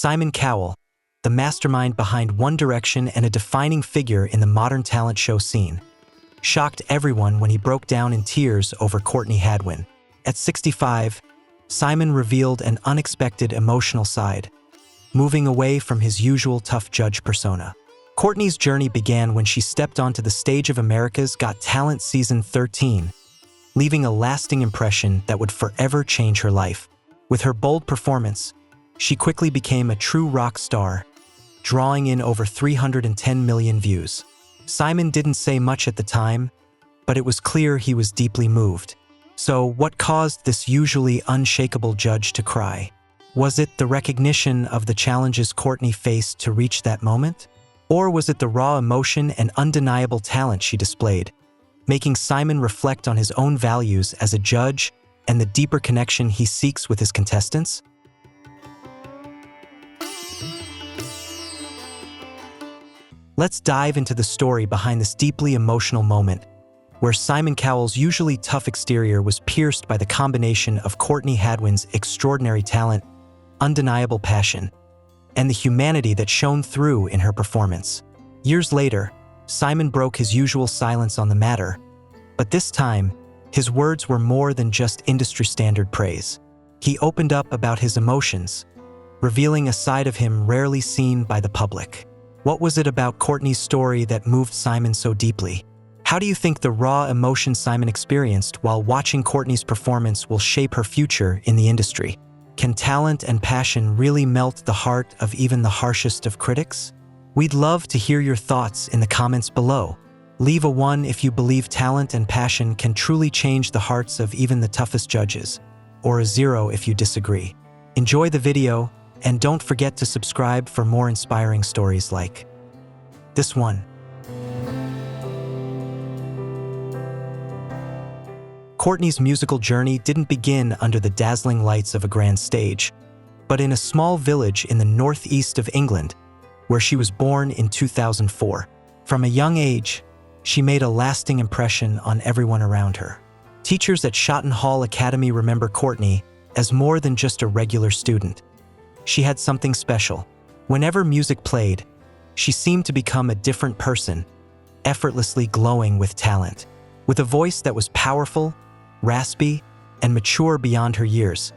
Simon Cowell, the mastermind behind One Direction and a defining figure in the modern talent show scene, shocked everyone when he broke down in tears over Courtney Hadwin. At 65, Simon revealed an unexpected emotional side, moving away from his usual tough judge persona. Courtney's journey began when she stepped onto the stage of America's Got Talent Season 13, leaving a lasting impression that would forever change her life. With her bold performance, she quickly became a true rock star, drawing in over 310 million views. Simon didn't say much at the time, but it was clear he was deeply moved. So, what caused this usually unshakable judge to cry? Was it the recognition of the challenges Courtney faced to reach that moment? Or was it the raw emotion and undeniable talent she displayed, making Simon reflect on his own values as a judge and the deeper connection he seeks with his contestants? Let's dive into the story behind this deeply emotional moment, where Simon Cowell's usually tough exterior was pierced by the combination of Courtney Hadwin's extraordinary talent, undeniable passion, and the humanity that shone through in her performance. Years later, Simon broke his usual silence on the matter, but this time, his words were more than just industry-standard praise. He opened up about his emotions, revealing a side of him rarely seen by the public. What was it about Courtney's story that moved Simon so deeply? How do you think the raw emotion Simon experienced while watching Courtney's performance will shape her future in the industry? Can talent and passion really melt the heart of even the harshest of critics? We'd love to hear your thoughts in the comments below. Leave a 1 if you believe talent and passion can truly change the hearts of even the toughest judges, or a 0 if you disagree. Enjoy the video, and don't forget to subscribe for more inspiring stories like this one. Courtney's musical journey didn't begin under the dazzling lights of a grand stage, but in a small village in the northeast of England, where she was born in 2004. From a young age, she made a lasting impression on everyone around her. Teachers at Shotton Hall Academy remember Courtney as more than just a regular student. She had something special. Whenever music played, she seemed to become a different person, effortlessly glowing with talent. With a voice that was powerful, raspy, and mature beyond her years,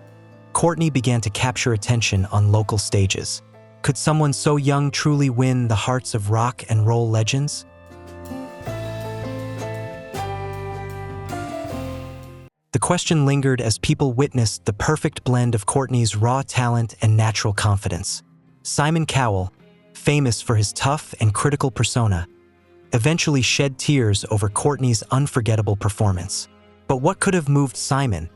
Courtney began to capture attention on local stages. Could someone so young truly win the hearts of rock and roll legends? The question lingered as people witnessed the perfect blend of Courtney's raw talent and natural confidence. Simon Cowell, famous for his tough and critical persona, eventually shed tears over Courtney's unforgettable performance. But what could have moved Simon,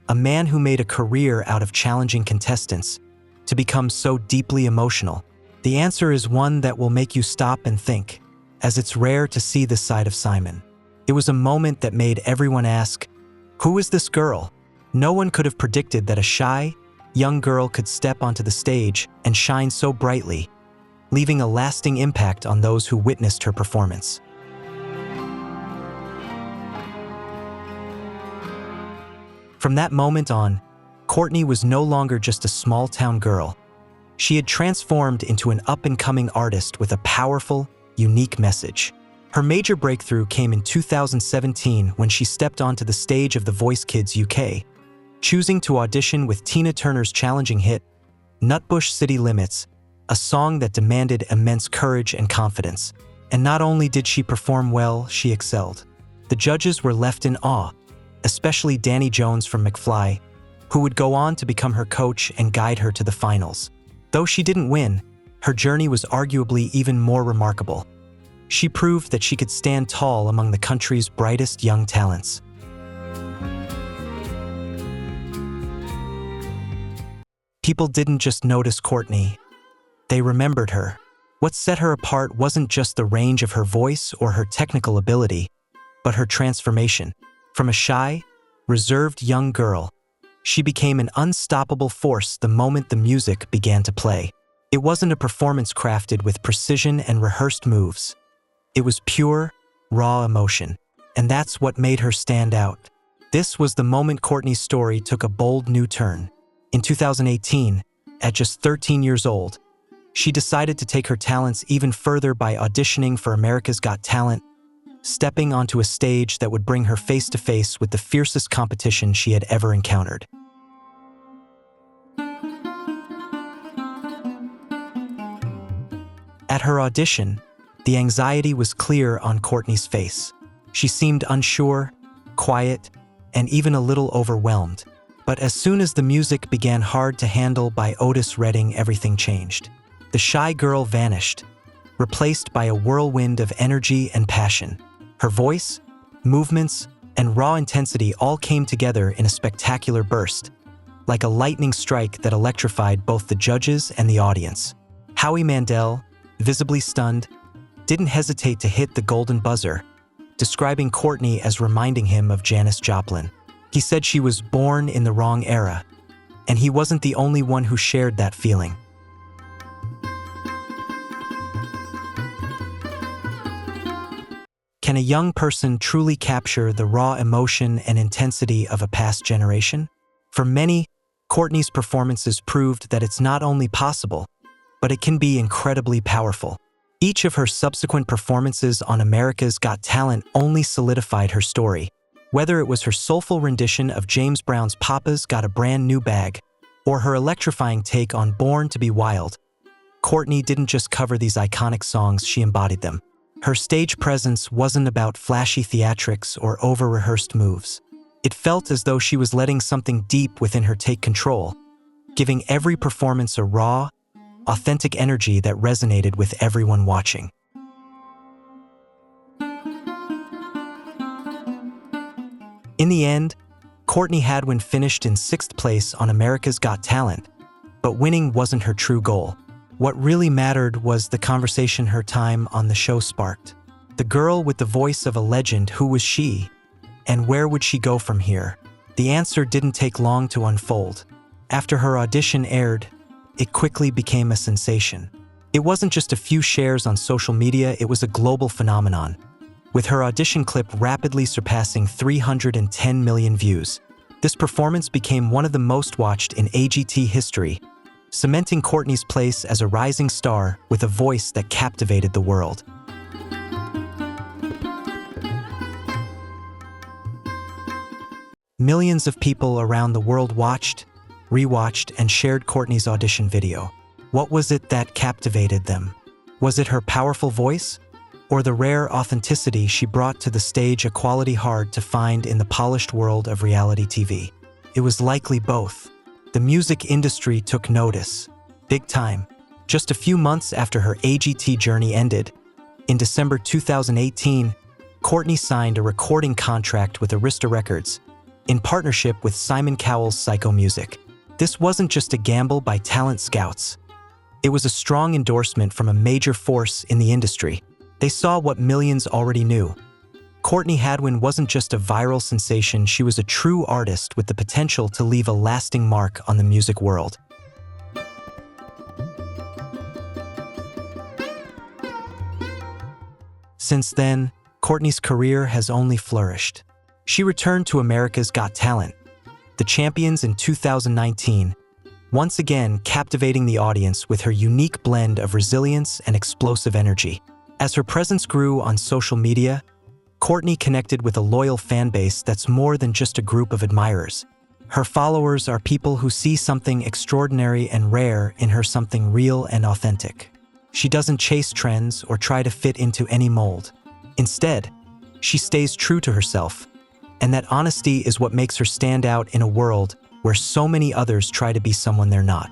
a man who made a career out of challenging contestants, to become so deeply emotional? The answer is one that will make you stop and think, as it's rare to see this side of Simon. It was a moment that made everyone ask, "Who is this girl?" No one could have predicted that a shy, young girl could step onto the stage and shine so brightly, leaving a lasting impact on those who witnessed her performance. From that moment on, Courtney was no longer just a small-town girl. She had transformed into an up-and-coming artist with a powerful, unique message. Her major breakthrough came in 2017 when she stepped onto the stage of The Voice Kids UK, choosing to audition with Tina Turner's challenging hit, Nutbush City Limits, a song that demanded immense courage and confidence. And not only did she perform well, she excelled. The judges were left in awe, especially Danny Jones from McFly, who would go on to become her coach and guide her to the finals. Though she didn't win, her journey was arguably even more remarkable. She proved that she could stand tall among the country's brightest young talents. People didn't just notice Courtney, they remembered her. What set her apart wasn't just the range of her voice or her technical ability, but her transformation. From a shy, reserved young girl, she became an unstoppable force the moment the music began to play. It wasn't a performance crafted with precision and rehearsed moves. It was pure, raw emotion, and that's what made her stand out. This was the moment Courtney's story took a bold new turn. In 2018, at just 13 years old, she decided to take her talents even further by auditioning for America's Got Talent, stepping onto a stage that would bring her face to face with the fiercest competition she had ever encountered. At her audition, the anxiety was clear on Courtney's face. She seemed unsure, quiet, and even a little overwhelmed. But as soon as the music began Hard to Handle by Otis Redding, everything changed. The shy girl vanished, replaced by a whirlwind of energy and passion. Her voice, movements, and raw intensity all came together in a spectacular burst, like a lightning strike that electrified both the judges and the audience. Howie Mandel, visibly stunned, didn't hesitate to hit the golden buzzer, describing Courtney as reminding him of Janis Joplin. He said she was born in the wrong era, and he wasn't the only one who shared that feeling. Can a young person truly capture the raw emotion and intensity of a past generation? For many, Courtney's performances proved that it's not only possible, but it can be incredibly powerful. Each of her subsequent performances on America's Got Talent only solidified her story. Whether it was her soulful rendition of James Brown's Papa's Got a Brand New Bag, or her electrifying take on Born to Be Wild, Courtney didn't just cover these iconic songs, she embodied them. Her stage presence wasn't about flashy theatrics or over-rehearsed moves. It felt as though she was letting something deep within her take control, giving every performance a raw, authentic energy that resonated with everyone watching. In the end, Courtney Hadwin finished in 6th place on America's Got Talent, but winning wasn't her true goal. What really mattered was the conversation her time on the show sparked. The girl with the voice of a legend, who was she? And where would she go from here? The answer didn't take long to unfold. After her audition aired, it quickly became a sensation. It wasn't just a few shares on social media, it was a global phenomenon, with her audition clip rapidly surpassing 310 million views. This performance became one of the most watched in AGT history, cementing Courtney's place as a rising star with a voice that captivated the world. Millions of people around the world watched, rewatched, and shared Courtney's audition video. What was it that captivated them? Was it her powerful voice, or the rare authenticity she brought to the stage, a quality hard to find in the polished world of reality TV? It was likely both. The music industry took notice, big time. Just a few months after her AGT journey ended, in December 2018, Courtney signed a recording contract with Arista Records, in partnership with Simon Cowell's Psycho Music. This wasn't just a gamble by talent scouts. It was a strong endorsement from a major force in the industry. They saw what millions already knew. Courtney Hadwin wasn't just a viral sensation, she was a true artist with the potential to leave a lasting mark on the music world. Since then, Courtney's career has only flourished. She returned to America's Got Talent, the champions in 2019, once again captivating the audience with her unique blend of resilience and explosive energy. As her presence grew on social media, Courtney connected with a loyal fan base that's more than just a group of admirers. Her followers are people who see something extraordinary and rare in her, something real and authentic. She doesn't chase trends or try to fit into any mold. Instead, she stays true to herself, and that honesty is what makes her stand out in a world where so many others try to be someone they're not.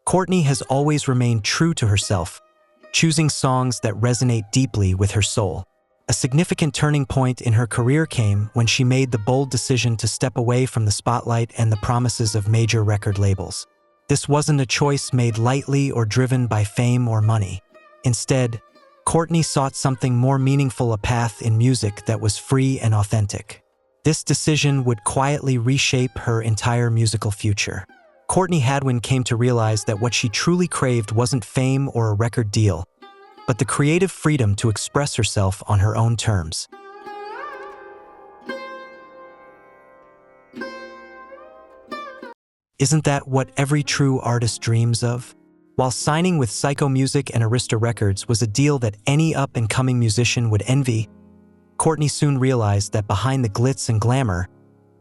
Courtney has always remained true to herself, choosing songs that resonate deeply with her soul. A significant turning point in her career came when she made the bold decision to step away from the spotlight and the promises of major record labels. This wasn't a choice made lightly or driven by fame or money. Instead, Courtney sought something more meaningful, a path in music that was free and authentic. This decision would quietly reshape her entire musical future. Courtney Hadwin came to realize that what she truly craved wasn't fame or a record deal, but the creative freedom to express herself on her own terms. Isn't that what every true artist dreams of? While signing with Psycho Music and Arista Records was a deal that any up-and-coming musician would envy, Courtney soon realized that behind the glitz and glamour,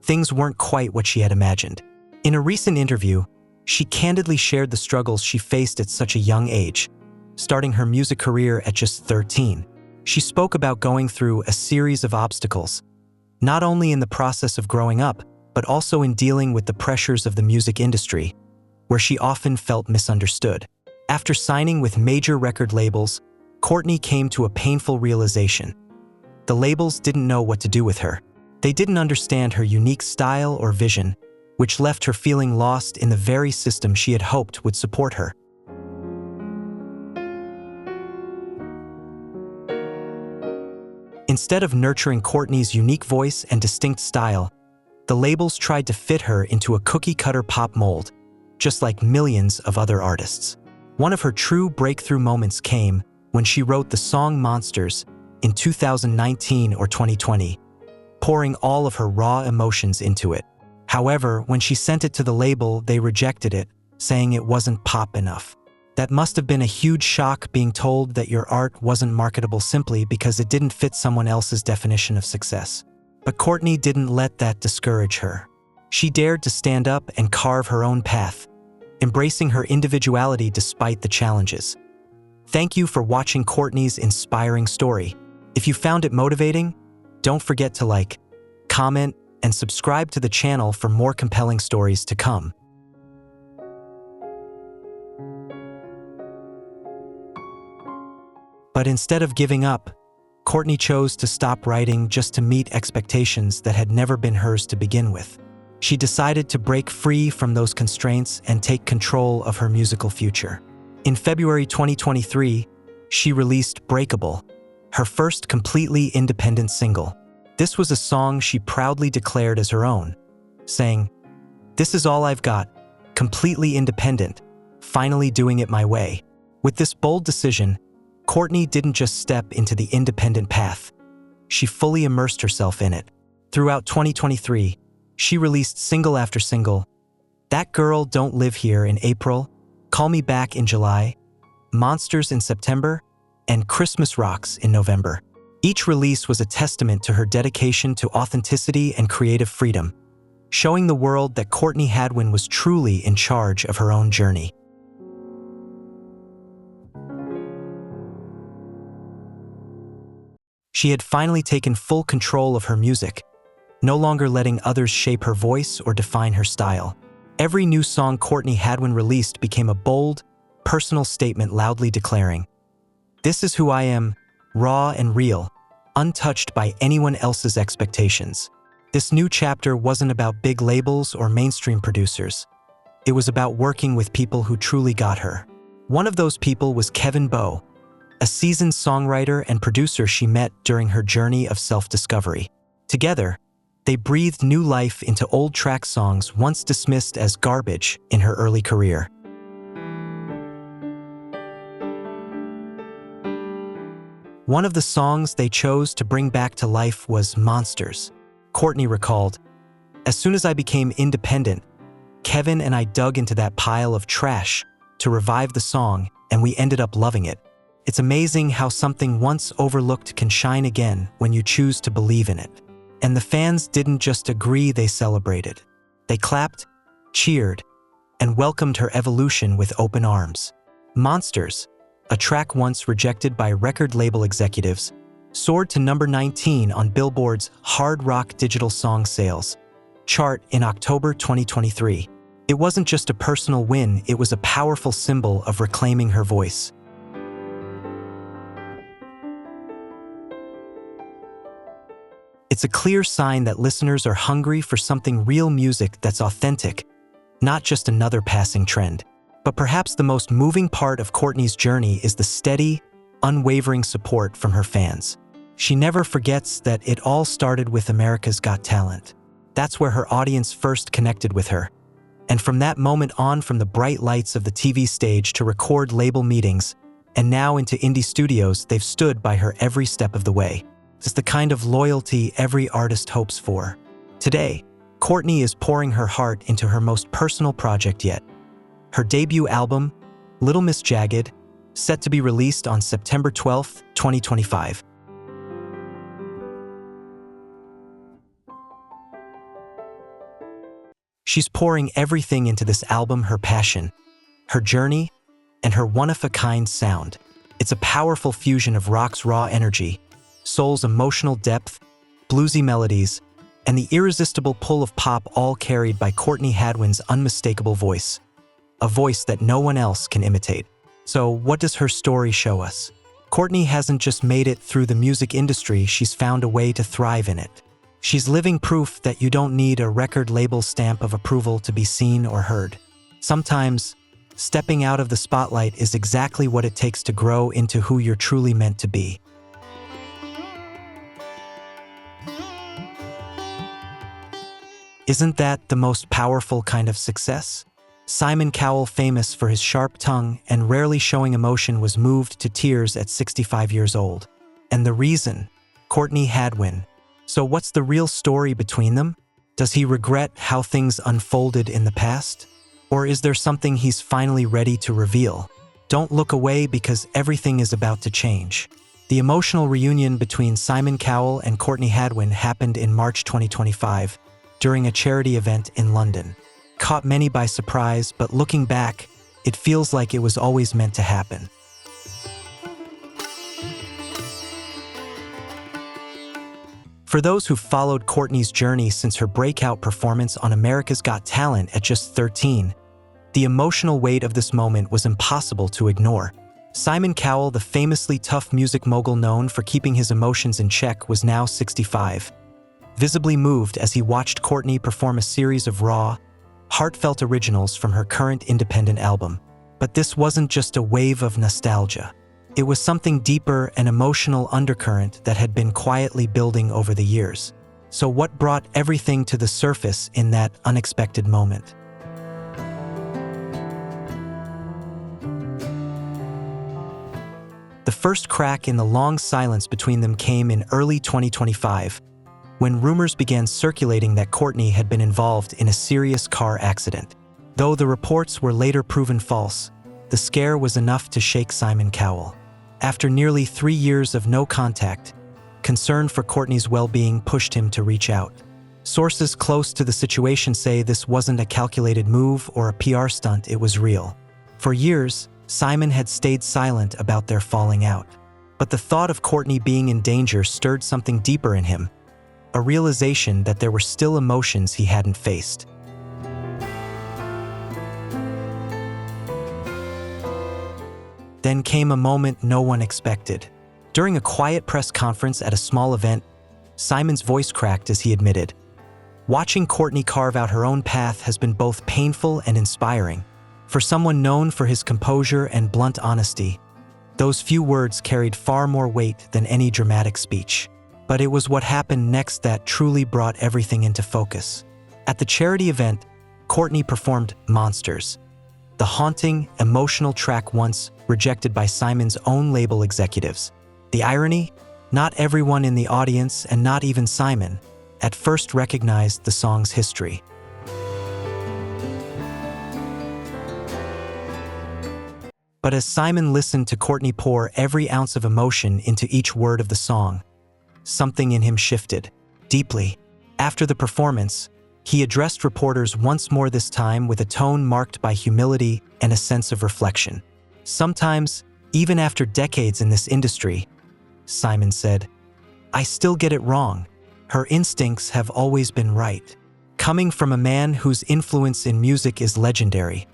things weren't quite what she had imagined. In a recent interview, she candidly shared the struggles she faced at such a young age, starting her music career at just 13. She spoke about going through a series of obstacles, not only in the process of growing up, but also in dealing with the pressures of the music industry, where she often felt misunderstood. After signing with major record labels, Courtney came to a painful realization. The labels didn't know what to do with her. They didn't understand her unique style or vision, which left her feeling lost in the very system she had hoped would support her. Instead of nurturing Courtney's unique voice and distinct style, the labels tried to fit her into a cookie-cutter pop mold, just like millions of other artists. One of her true breakthrough moments came when she wrote the song Monsters in 2019 or 2020, pouring all of her raw emotions into it. However, when she sent it to the label, they rejected it, saying it wasn't pop enough. That must have been a huge shock, being told that your art wasn't marketable simply because it didn't fit someone else's definition of success. But Courtney didn't let that discourage her. She dared to stand up and carve her own path, embracing her individuality despite the challenges. Thank you for watching Courtney's inspiring story. If you found it motivating, don't forget to like, comment, and subscribe to the channel for more compelling stories to come. But instead of giving up, Courtney chose to stop writing just to meet expectations that had never been hers to begin with. She decided to break free from those constraints and take control of her musical future. In February 2023, she released Breakable, her first completely independent single. This was a song she proudly declared as her own, saying, "This is all I've got, completely independent, finally doing it my way." With this bold decision, Courtney didn't just step into the independent path. She fully immersed herself in it. Throughout 2023, she released single after single: That Girl Don't Live Here in April, Call Me Back in July, Monsters in September, and Christmas Rocks in November. Each release was a testament to her dedication to authenticity and creative freedom, showing the world that Courtney Hadwin was truly in charge of her own journey. She had finally taken full control of her music, no longer letting others shape her voice or define her style. Every new song Courtney Hadwin released became a bold, personal statement, loudly declaring, "This is who I am, raw and real, untouched by anyone else's expectations." This new chapter wasn't about big labels or mainstream producers. It was about working with people who truly got her. One of those people was Kevin Bowe, a seasoned songwriter and producer she met during her journey of self-discovery. Together, they breathed new life into old track songs once dismissed as garbage in her early career. One of the songs they chose to bring back to life was Monsters. Courtney recalled, "As soon as I became independent, Kevin and I dug into that pile of trash to revive the song, and we ended up loving it. It's amazing how something once overlooked can shine again when you choose to believe in it." And the fans didn't just agree, they celebrated. They clapped, cheered, and welcomed her evolution with open arms. Monsters, a track once rejected by record label executives, soared to number 19 on Billboard's Hard Rock Digital Song Sales chart in October 2023. It wasn't just a personal win, it was a powerful symbol of reclaiming her voice. It's a clear sign that listeners are hungry for something real, music that's authentic, not just another passing trend. But perhaps the most moving part of Courtney's journey is the steady, unwavering support from her fans. She never forgets that it all started with America's Got Talent. That's where her audience first connected with her. And from that moment on, from the bright lights of the TV stage to record label meetings, and now into indie studios, they've stood by her every step of the way. It's the kind of loyalty every artist hopes for. Today, Courtney is pouring her heart into her most personal project yet. Her debut album, Little Miss Jagged, set to be released on September 12, 2025. She's pouring everything into this album: her passion, her journey, and her one-of-a-kind sound. It's a powerful fusion of rock's raw energy, soul's emotional depth, bluesy melodies, and the irresistible pull of pop, all carried by Courtney Hadwin's unmistakable voice. A voice that no one else can imitate. So, what does her story show us? Courtney hasn't just made it through the music industry, she's found a way to thrive in it. She's living proof that you don't need a record label stamp of approval to be seen or heard. Sometimes, stepping out of the spotlight is exactly what it takes to grow into who you're truly meant to be. Isn't that the most powerful kind of success? Simon Cowell, famous for his sharp tongue and rarely showing emotion, was moved to tears at 65 years old. And the reason? Courtney Hadwin. So what's the real story between them? Does he regret how things unfolded in the past? Or is there something he's finally ready to reveal? Don't look away, because everything is about to change. The emotional reunion between Simon Cowell and Courtney Hadwin happened in March 2025 during a charity event in London. Caught many by surprise, but looking back, it feels like it was always meant to happen. For those who followed Courtney's journey since her breakout performance on America's Got Talent at just 13, the emotional weight of this moment was impossible to ignore. Simon Cowell, the famously tough music mogul known for keeping his emotions in check, was now 65. Visibly moved as he watched Courtney perform a series of raw, heartfelt originals from her current independent album. But this wasn't just a wave of nostalgia. It was something deeper, an emotional undercurrent that had been quietly building over the years. So what brought everything to the surface in that unexpected moment? The first crack in the long silence between them came in early 2025, when rumors began circulating that Courtney had been involved in a serious car accident. Though the reports were later proven false, the scare was enough to shake Simon Cowell. After nearly 3 years of no contact, concern for Courtney's well-being pushed him to reach out. Sources close to the situation say this wasn't a calculated move or a PR stunt, it was real. For years, Simon had stayed silent about their falling out. But the thought of Courtney being in danger stirred something deeper in him, a realization that there were still emotions he hadn't faced. Then came a moment no one expected. During a quiet press conference at a small event, Simon's voice cracked as he admitted, "Watching Courtney carve out her own path has been both painful and inspiring." For someone known for his composure and blunt honesty, those few words carried far more weight than any dramatic speech. But it was what happened next that truly brought everything into focus. At the charity event, Courtney performed Monsters, the haunting, emotional track once rejected by Simon's own label executives. The irony? Not everyone in the audience, and not even Simon, at first recognized the song's history. But as Simon listened to Courtney pour every ounce of emotion into each word of the song, something in him shifted, deeply. After the performance, he addressed reporters once more, this time with a tone marked by humility and a sense of reflection. "Sometimes, even after decades in this industry," Simon said, "I still get it wrong. Her instincts have always been right." Coming from a man whose influence in music is legendary,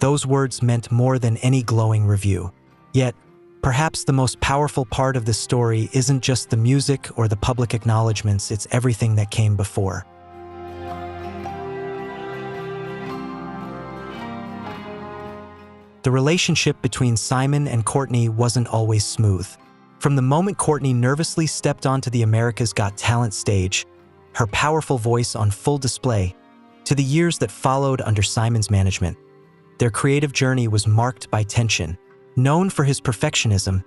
those words meant more than any glowing review. Yet, perhaps the most powerful part of this story isn't just the music or the public acknowledgments, it's everything that came before. The relationship between Simon and Courtney wasn't always smooth. From the moment Courtney nervously stepped onto the America's Got Talent stage, her powerful voice on full display, to the years that followed under Simon's management, their creative journey was marked by tension. Known for his perfectionism,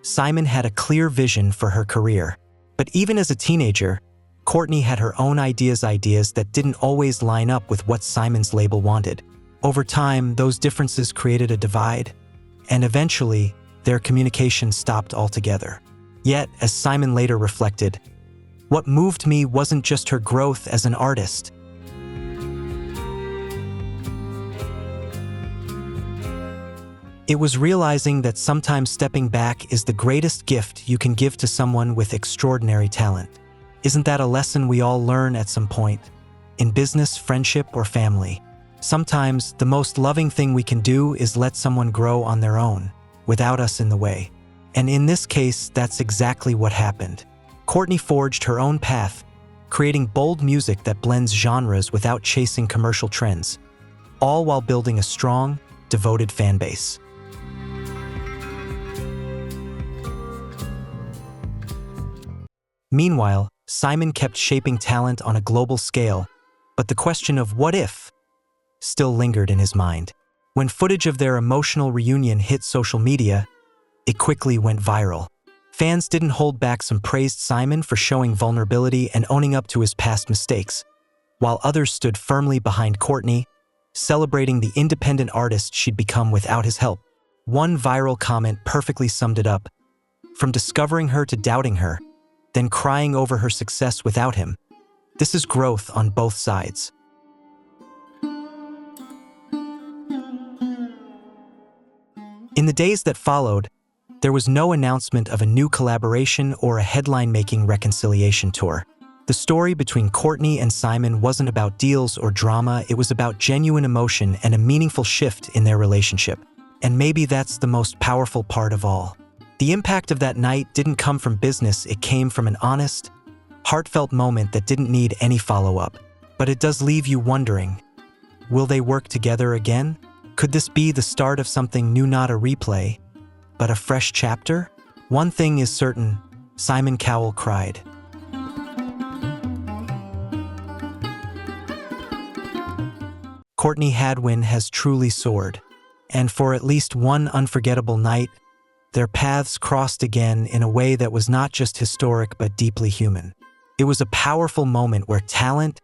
Simon had a clear vision for her career. But even as a teenager, Courtney had her own ideas that didn't always line up with what Simon's label wanted. Over time, those differences created a divide, and eventually, their communication stopped altogether. Yet, as Simon later reflected, what moved me wasn't just her growth as an artist. It was realizing that sometimes stepping back is the greatest gift you can give to someone with extraordinary talent. Isn't that a lesson we all learn at some point? In business, friendship, or family. Sometimes, the most loving thing we can do is let someone grow on their own, without us in the way. And in this case, that's exactly what happened. Courtney forged her own path, creating bold music that blends genres without chasing commercial trends, all while building a strong, devoted fan base. Meanwhile, Simon kept shaping talent on a global scale, but the question of what if still lingered in his mind. When footage of their emotional reunion hit social media, it quickly went viral. Fans didn't hold back. Some praised Simon for showing vulnerability and owning up to his past mistakes, while others stood firmly behind Courtney, celebrating the independent artist she'd become without his help. One viral comment perfectly summed it up. From discovering her to doubting her, then crying over her success without him. This is growth on both sides. In the days that followed, there was no announcement of a new collaboration or a headline-making reconciliation tour. The story between Courtney and Simon wasn't about deals or drama, it was about genuine emotion and a meaningful shift in their relationship. And maybe that's the most powerful part of all. The impact of that night didn't come from business, it came from an honest, heartfelt moment that didn't need any follow-up. But it does leave you wondering, will they work together again? Could this be the start of something new, not a replay, but a fresh chapter? One thing is certain, Simon Cowell cried. Courtney Hadwin has truly soared, and for at least one unforgettable night, their paths crossed again in a way that was not just historic but deeply human. It was a powerful moment where talent,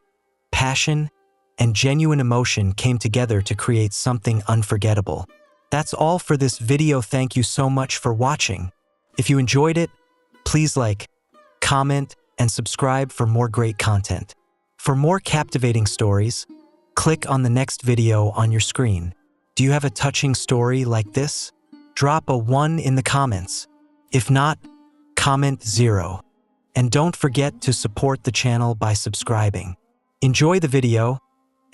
passion, and genuine emotion came together to create something unforgettable. That's all for this video. Thank you so much for watching. If you enjoyed it, please like, comment, and subscribe for more great content. For more captivating stories, click on the next video on your screen. Do you have a touching story like this? Drop a 1 in the comments. If not, comment 0. And don't forget to support the channel by subscribing. Enjoy the video,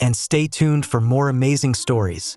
and stay tuned for more amazing stories.